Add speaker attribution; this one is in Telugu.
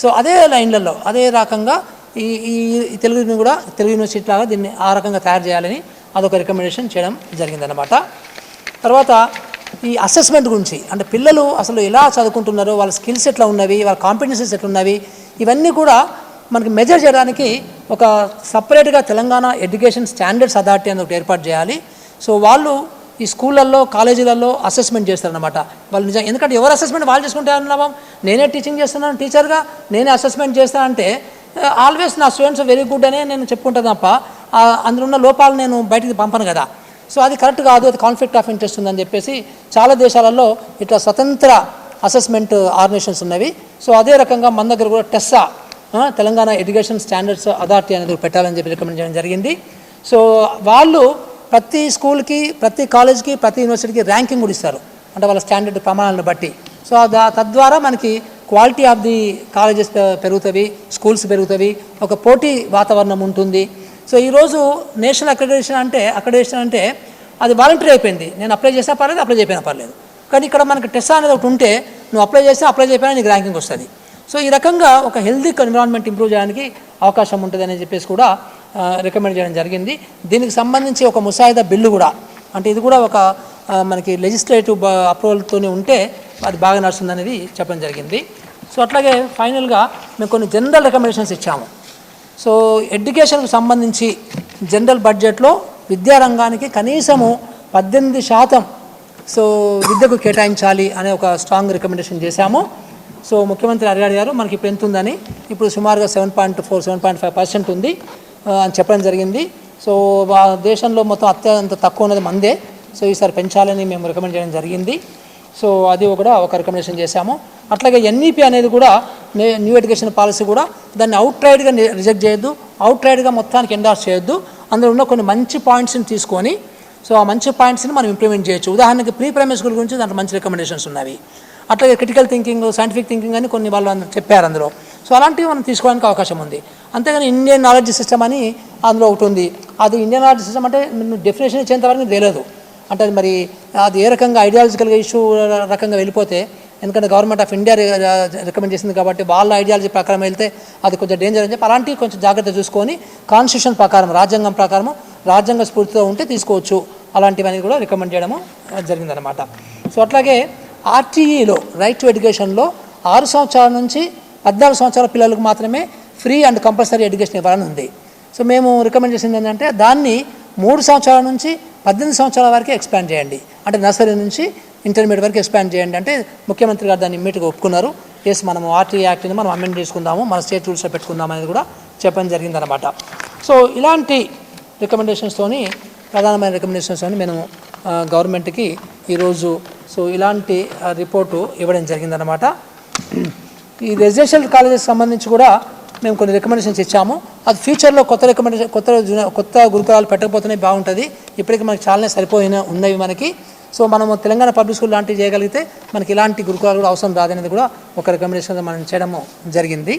Speaker 1: సో అదే లైన్లలో అదే రకంగా ఈ ఈ తెలుగుని కూడా తెలుగు యూనివర్సిటీ లాగా దీన్ని ఆ రకంగా తయారు చేయాలని అదొక రికమెండేషన్ చేయడం జరిగిందన్నమాట. తర్వాత ఈ అసెస్మెంట్ గురించి, అంటే పిల్లలు అసలు ఎలా చదువుకుంటున్నారో, వాళ్ళ స్కిల్స్ ఎట్లా ఉన్నవి, వాళ్ళ కాంపిటెన్సీస్ ఎట్లా ఉన్నవి, ఇవన్నీ కూడా మనకి మెజర్ చేయడానికి ఒక సపరేట్గా తెలంగాణ ఎడ్యుకేషన్ స్టాండర్డ్స్ అథారిటీ అనేది ఒకటి ఏర్పాటు చేయాలి. సో వాళ్ళు ఈ స్కూళ్ళల్లో కాలేజీలలో అసెస్మెంట్ చేస్తారనమాట. వాళ్ళు నిజంగా, ఎందుకంటే ఎవరు అసెస్మెంట్ వాళ్ళు చేసుకుంటే లాభం, నేనే టీచింగ్ చేస్తున్నాను టీచర్గా, నేనే అసెస్మెంట్ చేస్తానంటే ఆల్వేస్ నా స్టూడెంట్స్ వెరీ గుడ్ అనే నేను చెప్పుకుంటాను తప్ప అందులో ఉన్న లోపాలు నేను బయటికి పంపను కదా. సో అది కరెక్ట్ కాదు, అది కాన్ఫ్లిక్ట్ ఆఫ్ ఇంట్రెస్ట్ ఉందని చెప్పేసి చాలా దేశాలలో ఇట్లా స్వతంత్ర అసెస్మెంట్ ఆర్గనైజేషన్స్ ఉన్నవి. సో అదే రకంగా మన దగ్గర కూడా Tessa, Telangana education standards authority అనేది పెట్టాలని చెప్పి రికమెండ్ చేయడం జరిగింది. సో వాళ్ళు ప్రతి స్కూల్కి, ప్రతి కాలేజ్కి, ప్రతి యూనివర్సిటీకి ర్యాంకింగ్ కూడా ఇస్తారు, అంటే వాళ్ళ స్టాండర్డ్ ప్రమాణాలను బట్టి. సో తద్వారా మనకి క్వాలిటీ ఆఫ్ ది కాలేజెస్ పెరుగుతుంది, స్కూల్స్ పెరుగుతాయి, ఒక పోటీ వాతావరణం ఉంటుంది. సో ఈరోజు నేషనల్ అక్రెడిటేషన్ అంటే అది వాలంటరీ అయిపోయింది. నేను అప్లై చేసినా పర్లేదు, అప్లై చేయకపోయినా పర్లేదు. కానీ ఇక్కడ మనకి టెస్సా అనేది ఒకటి ఉంటే నువ్వు అప్లై చేసినా అప్లై చేయకపోయినా నీకు ర్యాంకింగ్ వస్తుంది. సో ఈ రకంగా ఒక హెల్దీ ఎన్విరాన్మెంట్ ఇంప్రూవ్ చేయడానికి అవకాశం ఉంటుంది అని చెప్పేసి కూడా రికమెండ్ చేయడం జరిగింది. దీనికి సంబంధించి ఒక ముసాయిదా బిల్లు కూడా, అంటే ఇది కూడా ఒక మనకి లెజిస్లేటివ్ అప్రూవల్తోనే ఉంటే అది బాగా నడుస్తుంది అనేది చెప్పడం జరిగింది. సో అట్లాగే ఫైనల్గా మేము కొన్ని జనరల్ రికమెండేషన్స్ ఇచ్చాము. సో ఎడ్యుకేషన్కు సంబంధించి జనరల్ బడ్జెట్లో విద్యారంగానికి కనీసము 18% సో విద్యకు కేటాయించాలి అనే ఒక స్ట్రాంగ్ రికమెండేషన్ చేశాము. సో ముఖ్యమంత్రి అడిగారు మనకి ఇప్పుడు ఎంత ఉందని, ఇప్పుడు సుమారుగా 7.4, 7.5% ఉంది అని చెప్పడం జరిగింది. సో దేశంలో మొత్తం అత్యంత తక్కువ ఉన్నది మందే. సో ఈసారి పెంచాలని మేము రికమెండ్ చేయడం జరిగింది. సో అది కూడా ఒక రికమెండేషన్ చేశాము. అట్లాగే ఎన్ఈపీ అనేది కూడా న్యూ ఎడ్యుకేషన్ పాలసీ కూడా దాన్ని అవుట్రైడ్గా రిజెక్ట్ చేయొద్దు, అవుట్రైడ్గా మొత్తానికి ఎండార్స్ చేయొద్దు. అందులో ఉన్న కొన్ని మంచి పాయింట్స్ని తీసుకొని సో ఆ మంచి పాయింట్స్ని మనం ఇంప్లిమెంట్ చేయొచ్చు. ఉదాహరణకి ప్రీ ప్రైమరీ స్కూల్ గురించి దాంట్లో మంచి రికమెండేషన్స్ ఉన్నవి. అట్లాగే క్రిటికల్ థింకింగ్, సైంటిఫిక్ థింకింగ్ అని కొన్ని వాళ్ళు చెప్పారు అందులో. సో అలాంటివి మనం తీసుకోవడానికి అవకాశం ఉంది. అంతేగాని ఇండియన్ నాలెడ్జ్ సిస్టమ్ అని అందులో ఒకటి ఉంది. అది ఇండియన్ నాలెడ్జ్ సిస్టమ్ అంటే డెఫినేషన్ ఇచ్చేంత వరకు తెలియదు. అంటే అది మరి అది ఏ రకంగా ఐడియాలజికల్గా ఇష్యూ రకంగా వెళ్ళిపోతే, ఎందుకంటే గవర్నమెంట్ ఆఫ్ ఇండియా రికమెండ్ చేసింది కాబట్టి వాళ్ళ ఐడియాలజీ ప్రకారం వెళ్తే అది కొంచెం డేంజర్ అని చెప్పి అలాంటివి కొంచెం జాగ్రత్త చూసుకొని కాన్స్టిట్యూషన్ ప్రకారం, రాజ్యాంగం ప్రకారం, రాజ్యాంగ స్ఫూర్తితో ఉంటే తీసుకోవచ్చు. అలాంటివన్నీ కూడా రికమెండ్ చేయడము జరిగిందనమాట. సో అట్లాగే ఆర్టీఈలో రైట్ టు ఎడ్యుకేషన్లో 6 సంవత్సరాల నుంచి 14 సంవత్సరాల పిల్లలకు మాత్రమే ఫ్రీ అండ్ కంపల్సరీ ఎడ్యుకేషన్ ఇవ్వాలని ఉంది. సో మేము రికమెండ్ చేసింది ఏంటంటే దాన్ని 3 సంవత్సరాల నుంచి 18 సంవత్సరాల వరకు ఎక్స్పాండ్ చేయండి, అంటే నర్సరీ నుంచి ఇంటర్మీడియట్ వరకు ఎక్స్పాండ్ చేయండి అంటే ముఖ్యమంత్రి గారు దాన్ని ఇమ్మీడియట్గా ఒప్పుకున్నారు. ఎస్, మనము ఆర్టీఈ యాక్ట్ని మనం అమెండ్ చేసుకుందాము, మన స్టేట్ రూల్స్లో పెట్టుకుందాం అనేది కూడా చెప్పడం జరిగిందనమాట. సో ఇలాంటి రికమెండేషన్స్తోని, ప్రధానమైన రికమెండేషన్స్తోని మేము గవర్నమెంట్కి ఈరోజు సో ఇలాంటి రిపోర్టు ఇవ్వడం జరిగిందనమాట. ఈ రెసిడెన్షియల్ కాలేజెస్ సంబంధించి కూడా మేము కొన్ని రికమెండేషన్స్ ఇచ్చాము. అది ఫ్యూచర్లో కొత్త గురుకులాలు పెట్టకపోతేనే బాగుంటుంది. ఇప్పటికీ మనకి చాలానే ఉన్నవి మనకి. సో మనము తెలంగాణ పబ్లిక్ స్కూల్ లాంటివి చేయగలిగితే మనకి ఇలాంటి గురుకులాలు కూడా అవసరం రాదనేది కూడా ఒక రికమెండేషన్ మనం చేయడము జరిగింది.